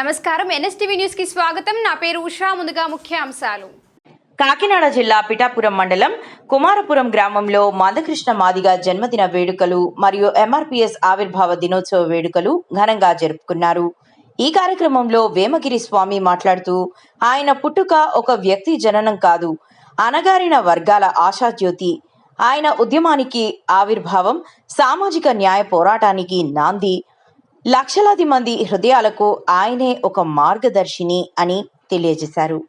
నమస్కారం NSTV news కి స్వాగతం. నా పేరు ఉషా. ముందుగా ముఖ్యాంశాలు. కాకినాడ జిల్లా పిఠాపురం మండలం కుమారపురం గ్రామంలో మందకృష్ణ మాదిగ జన్మదిన వేడుకలు మరియు ఎంఆర్పీఎస్ ఆవిర్భావ దినోత్సవ వేడుకలు ఘనంగా జరుపుకున్నారు. ఈ కార్యక్రమంలో వేమగిరి స్వామి మాట్లాడుతూ ఆయన పుట్టుక ఒక వ్యక్తి జననం కాదు, అణగారిన వర్గాల ఆశాజ్యోతి. ఆయన ఉద్యమానికి ఆవిర్భావం, సామాజిక న్యాయ పోరాటానికి నాంది. లక్షలాది మంది హృదయాలకు ఆయనే ఒక మార్గదర్శిని అని తెలియజేశారు.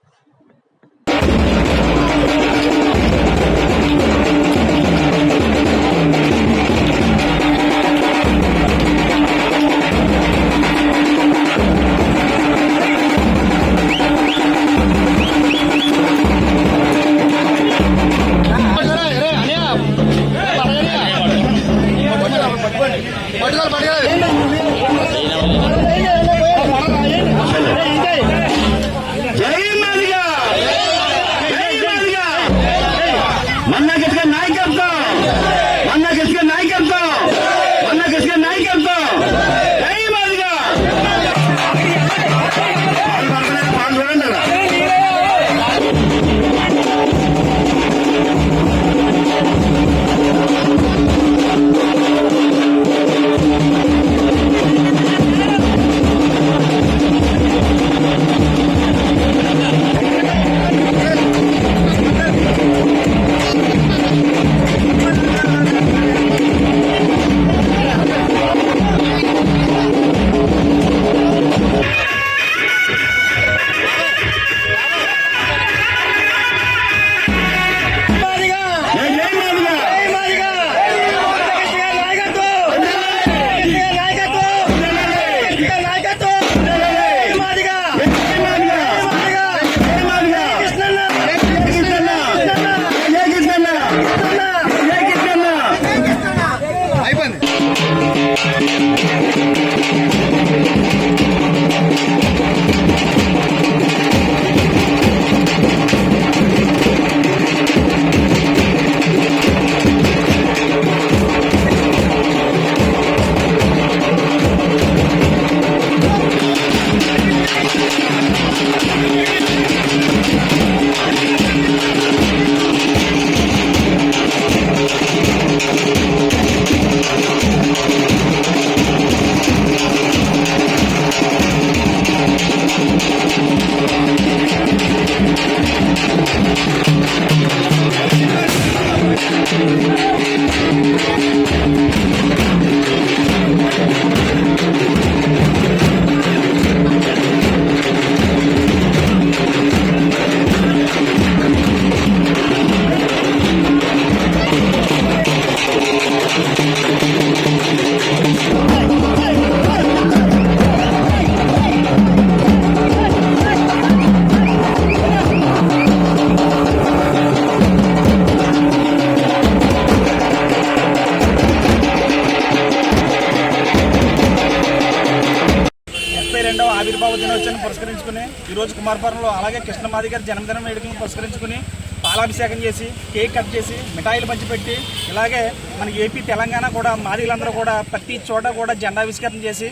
ఆవిర్భావ దినోత్సవాన్ని పురస్కరించుకుని ఈరోజు కుమారపురంలో అలాగే కృష్ణ మాదిగ గారి జన్మదినం వేడుకలను పురస్కరించుకుని పాలాభిషేకం చేసి కేక్ కట్ చేసి మిఠాయిలు పంచిపెట్టి ఇలాగే మన ఏపీ తెలంగాణ కూడా మాదిగలందరూ కూడా ప్రతి చోట కూడా జెండావిష్కరణ చేసి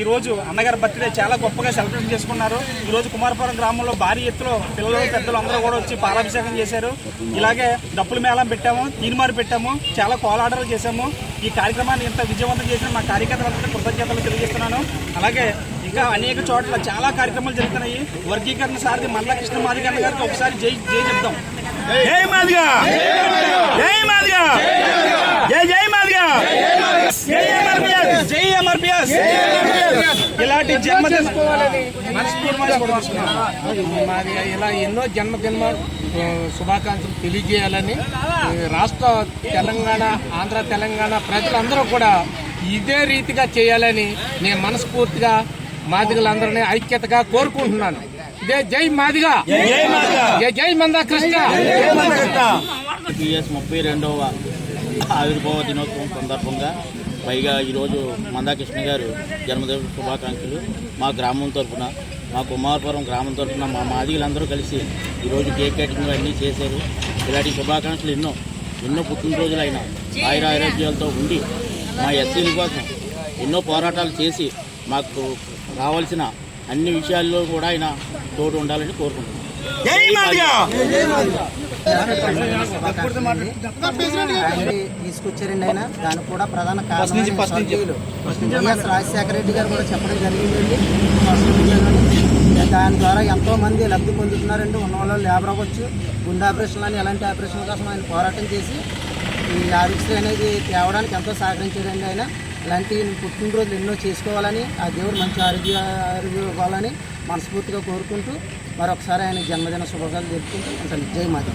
ఈరోజు అన్నగారి బర్త్డే చాలా గొప్పగా సెలబ్రేట్ చేసుకున్నారు. ఈరోజు కుమారపురం గ్రామంలో భారీ ఎత్తులో పిల్లలు పెద్దలు అందరూ కూడా వచ్చి పాలాభిషేకం చేశారు. ఇలాగే డప్పుల మేళం పెట్టాము, తీన్మారు పెట్టాము, చాలా కోలాటలు చేశాము. ఈ కార్యక్రమాన్ని ఇంత విజయవంతం చేసిన మా కార్యకర్తలందరికీ కృతజ్ఞతలు తెలియజేస్తున్నాను. అలాగే ఇంకా అనేక చోట్ల చాలా కార్యక్రమాలు జరుగుతున్నాయి. వర్గీకరణ సారథి మందకృష్ణ మాదిగ గారికి ఒకసారి జై జై చెప్దాం. జై మాదిగ, జై మాదిగ, జై జై మాదిగ, జై ఎంఆర్పీఎస్, జై ఎంఆర్పీఎస్. ఇలాంటి జన్మదిన ఇలా ఎన్నో జన్మదిన శుభాకాంక్షలు తెలియజేయాలని రాష్ట్ర తెలంగాణ, ఆంధ్ర తెలంగాణ ప్రజలందరూ కూడా ఇదే రీతిగా చేయాలని నేను మనస్ఫూర్తిగా మాదిగలందరినీ ఐక్యతగా కోరుకుంటున్నాను. ఇదే జై మాదిగ, జై మందకృష్ణ. 32వ ఆవిర్భావ దినోత్సవం సందర్భంగా పైగా ఈరోజు మందకృష్ణ గారు జన్మదిన శుభాకాంక్షలు మా గ్రామం తరఫున, మా కుమారపురం గ్రామం తరఫున మా మాదిగలందరూ కలిసి ఈరోజు కేక్ కటింగ్ అన్నీ చేశారు. ఇలాంటి శుభాకాంక్షలు ఎన్నో పుట్టినరోజులైన ఆయురారోగ్యాలతో ఉండి మా ఎస్సీల కోసం ఎన్నో పోరాటాలు చేసి మాకు రావాల్సిన అన్ని విషయాల్లో కూడా ఆయన తోడు ఉండాలని కోరుకుంటున్నాను. ఆయన తీసుకొచ్చారండి. ఆయన దానికి కూడా ప్రధాన కారణం వైఎస్ రాజశేఖర రెడ్డి గారు కూడా చెప్పడం జరిగిందండి. దాని ద్వారా ఎంతో మంది లబ్ధి పొందుతున్నారండి. ఉన్న వాళ్ళు లేబర్ అవ్వచ్చు, గుండె ఆపరేషన్లు అని ఎలాంటి ఆపరేషన్ల కోసం ఆయన పోరాటం చేసి ఈ ఆరోగ్యశ్రీ అనేది తేవడానికి ఎంతో సహకరించారండి. ఆయన ఇలాంటి పుట్టినరోజులు ఎన్నో చేసుకోవాలని, ఆ దేవుడు మంచి ఆరోగ్యం ఇవ్వాలని మనస్ఫూర్తిగా కోరుకుంటూ మరొకసారి ఆయన జన్మదిన శుభాకాంక్షలు జరుపుకుంటూ ఉంటాను. జై మాత.